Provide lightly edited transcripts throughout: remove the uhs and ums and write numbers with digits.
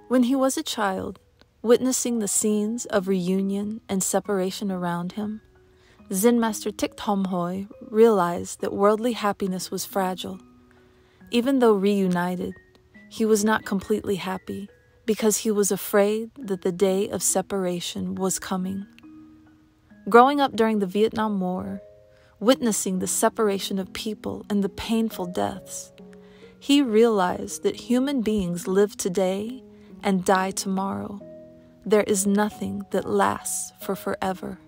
When he was a child, witnessing the scenes of reunion and separation around him, Zen Master Thich Thong Hoi realized that worldly happiness was fragile. Even though reunited, he was not completely happy because he was afraid that the day of separation was coming. Growing up during the Vietnam War, witnessing the separation of people and the painful deaths, he realized that human beings live today and die tomorrow. There is nothing that lasts for forever.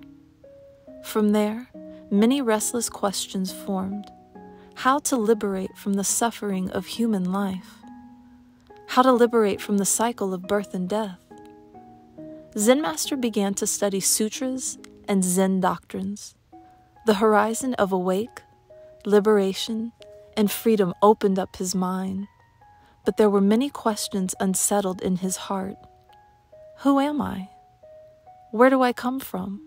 From there, many restless questions formed. How to liberate from the suffering of human life? How to liberate from the cycle of birth and death? Zen Master began to study sutras and Zen doctrines. The horizon of awake, liberation, and freedom opened up his mind, but there were many questions unsettled in his heart. Who am I? Where do I come from?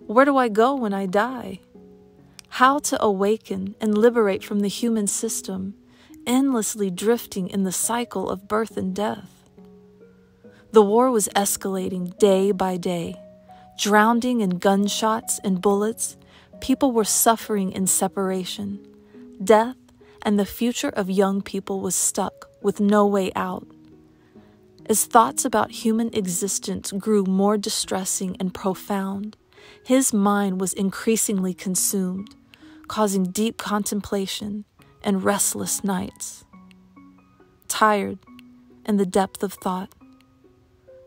Where do I go when I die? How to awaken and liberate from the human system, endlessly drifting in the cycle of birth and death? The war was escalating day by day. Drowning in gunshots and bullets, people were suffering in separation. Death and the future of young people was stuck with no way out. As thoughts about human existence grew more distressing and profound, his mind was increasingly consumed, causing deep contemplation and restless nights. Tired in the depth of thought,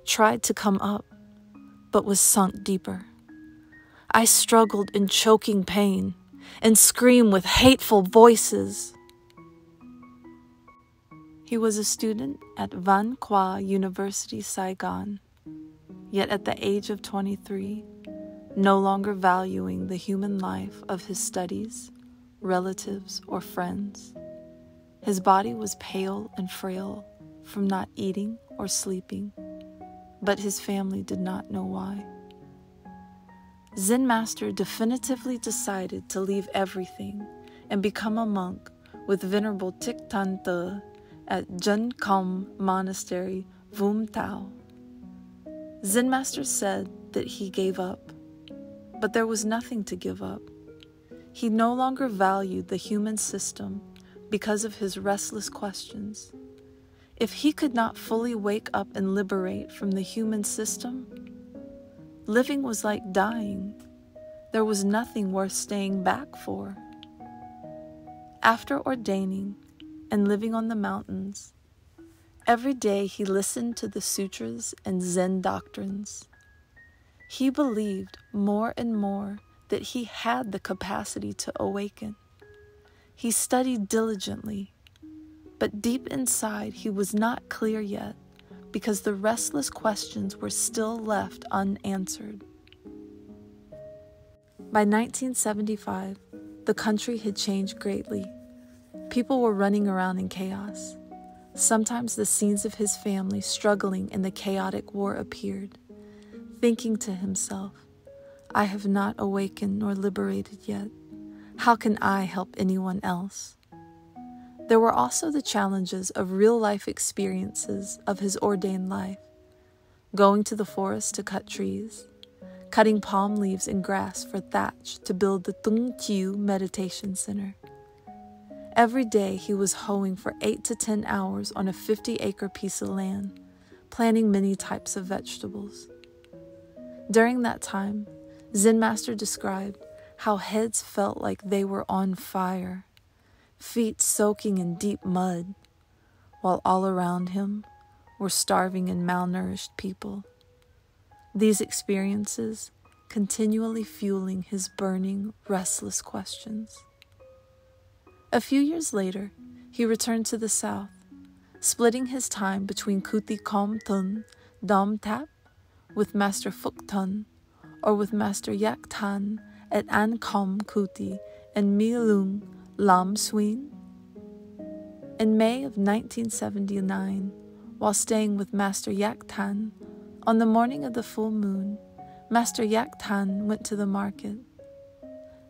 tried to come up, but was sunk deeper. I struggled in choking pain and screamed with hateful voices. He was a student at Văn Khoa University, Saigon, yet at the age of 23, no longer valuing the human life of his studies, relatives, or friends. His body was pale and frail from not eating or sleeping, but his family did not know why. Zen Master definitively decided to leave everything and become a monk with Venerable Thich Thong Hoi at Jun Kom Monastery, Vung Tau. Zen Master said that he gave up, but there was nothing to give up. He no longer valued the human system because of his restless questions. If he could not fully wake up and liberate from the human system, living was like dying. There was nothing worth staying back for. After ordaining and living on the mountains, every day he listened to the sutras and Zen doctrines. He believed more and more that he had the capacity to awaken. He studied diligently, but deep inside he was not clear yet because the restless questions were still left unanswered. By 1975, the country had changed greatly. People were running around in chaos. Sometimes the scenes of his family struggling in the chaotic war appeared, thinking to himself, I have not awakened nor liberated yet. How can I help anyone else? There were also the challenges of real-life experiences of his ordained life, going to the forest to cut trees, cutting palm leaves and grass for thatch to build the Tung Chiu Meditation Center. Every day he was hoeing for 8 to 10 hours on a 50-acre piece of land, planting many types of vegetables. During that time, Zen Master described how heads felt like they were on fire, feet soaking in deep mud, while all around him were starving and malnourished people. These experiences continually fueling his burning, restless questions. A few years later, he returned to the south, splitting his time between Kuti Kom Thun, Dom Tap, with Master Phúc Thun, or with Master Yak Tan at An Kom Kuti and Mi Lung Lam Sween. In May of 1979, while staying with Master Yak Tan, on the morning of the full moon, Master Yak Tan went to the market.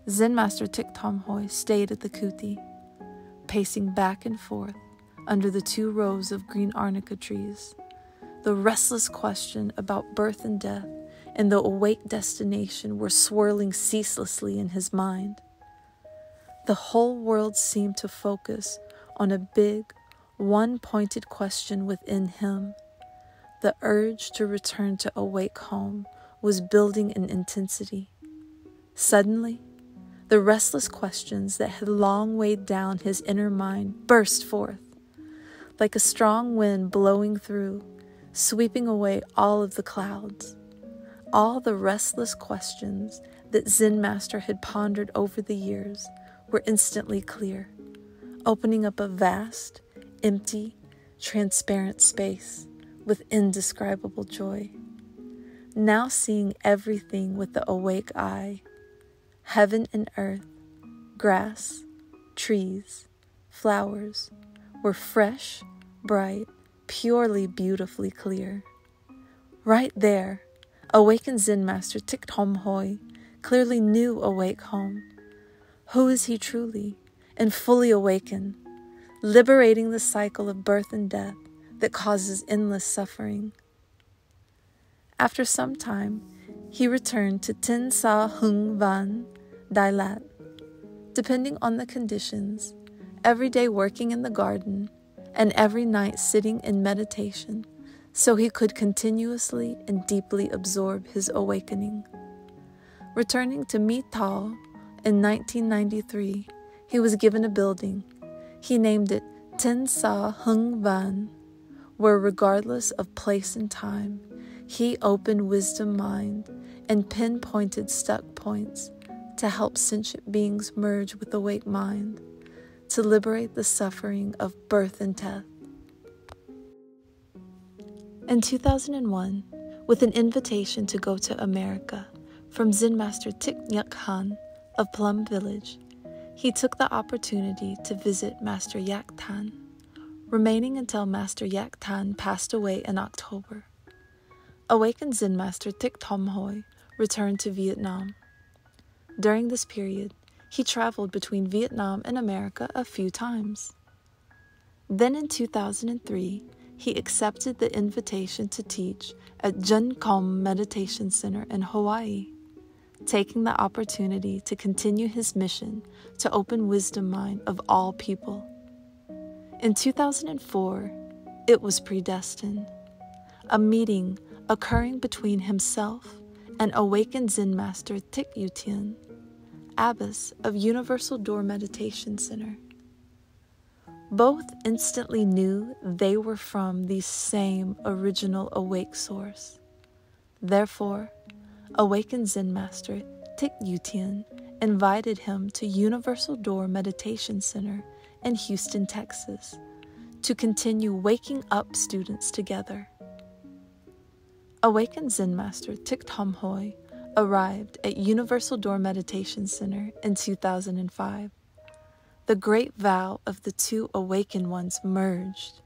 Zen Master Thich Thong Hoi stayed at the Kuti, pacing back and forth under the 2 rows of green arnica trees, The restless question about birth and death and the awake destination were swirling ceaselessly in his mind. The whole world seemed to focus on a big, one-pointed question within him. The urge to return to awake home was building in intensity. Suddenly, the restless questions that had long weighed down his inner mind burst forth, like a strong wind blowing through, sweeping away all of the clouds. All the restless questions that Zen Master had pondered over the years were instantly clear, opening up a vast, empty, transparent space with indescribable joy. Now seeing everything with the awake eye, heaven and earth, grass, trees, flowers, were fresh, bright, purely beautifully clear. Right there, awakened Zen Master Thich Thong Hoi clearly knew awake home. Who is he truly and fully awakened, liberating the cycle of birth and death that causes endless suffering? After some time, he returned to Tin Sa Hung Van, Dai Lat. Depending on the conditions, every day working in the garden, and every night sitting in meditation, so he could continuously and deeply absorb his awakening. Returning to Mi Tao in 1993, he was given a building. He named it Tin Sa Hung Van, where regardless of place and time, he opened wisdom mind and pinpointed stuck points to help sentient beings merge with awake mind, to liberate the suffering of birth and death. In 2001, with an invitation to go to America from Zen Master Thich Nhat Hanh of Plum Village, he took the opportunity to visit Master Yak Tan, remaining until Master Yak Tan passed away in October. Awakened Zen Master Thich Thong Hoi returned to Vietnam. During this period, he traveled between Vietnam and America a few times. Then in 2003, he accepted the invitation to teach at Jun Kom Meditation Center in Hawaii, taking the opportunity to continue his mission to open wisdom mind of all people. In 2004, it was predestined, a meeting occurring between himself and awakened Zen Master Thich U Tien, abbess of Universal Door Meditation Center. Both instantly knew they were from the same original awake source. Therefore, awakened Zen Master Thich U Tien invited him to Universal Door Meditation Center in Houston, Texas, to continue waking up students together. Awakened Zen Master Thich Thong Hoi arrived at Universal Door Meditation Center in 2005. The great vow of the two awakened ones merged,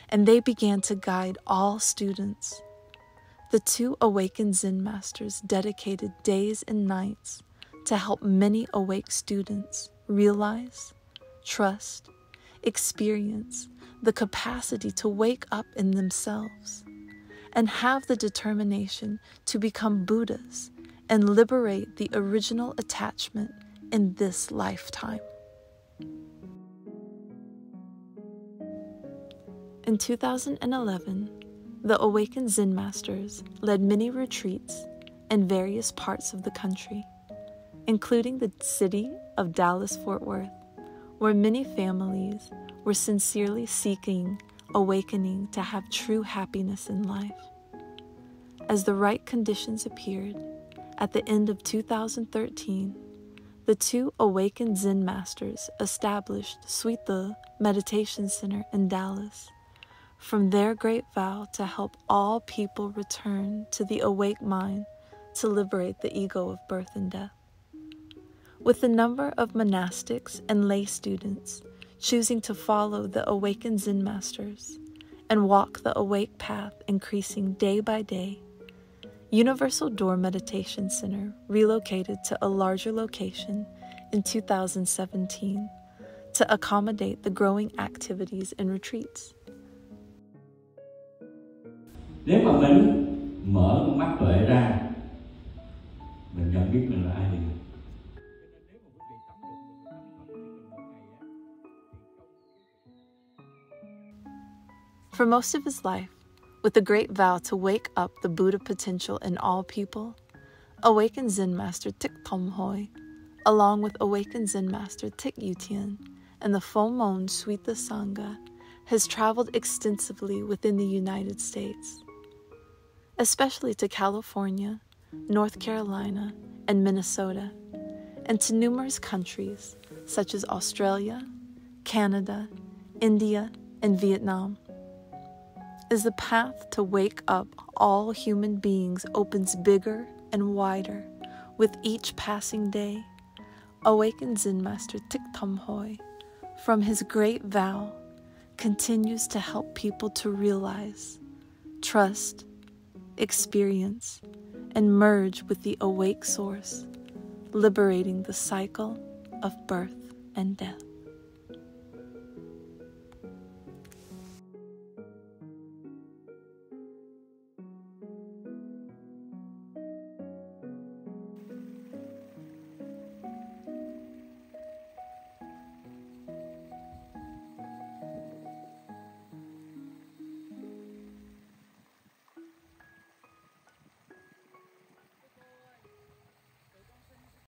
and they began to guide all students. The two awakened Zen Masters dedicated days and nights to help many awake students realize, trust, experience the capacity to wake up in themselves and have the determination to become Buddhas and liberate the original attachment in this lifetime. In 2011, the awakened Zen Masters led many retreats in various parts of the country, including the city of Dallas-Fort Worth, where many families were sincerely seeking awakening to have true happiness in life. As the right conditions appeared, at the end of 2013, the two awakened Zen Masters established Sweet The Meditation Center in Dallas, from their great vow to help all people return to the awake mind to liberate the ego of birth and death. With the number of monastics and lay students choosing to follow the awakened Zen Masters and walk the awake path increasing day by day, Universal Door Meditation Center relocated to a larger location in 2017 to accommodate the growing activities and retreats. Nếu mà mình mở con mắt tuệ ra, mình nhận biết mình là ai thì For most of his life, with the great vow to wake up the Buddha potential in all people, awakened Zen Master Thich Thong Hoi, along with awakened Zen Master Thich Thien and the Phomon Suita Sangha, has traveled extensively within the United States, especially to California, North Carolina, and Minnesota, and to numerous countries such as Australia, Canada, India, and Vietnam. As the path to wake up all human beings opens bigger and wider with each passing day, awakened Zen Master Thich Thong Hoi, from his great vow, continues to help people to realize, trust, experience, and merge with the awake source, liberating the cycle of birth and death.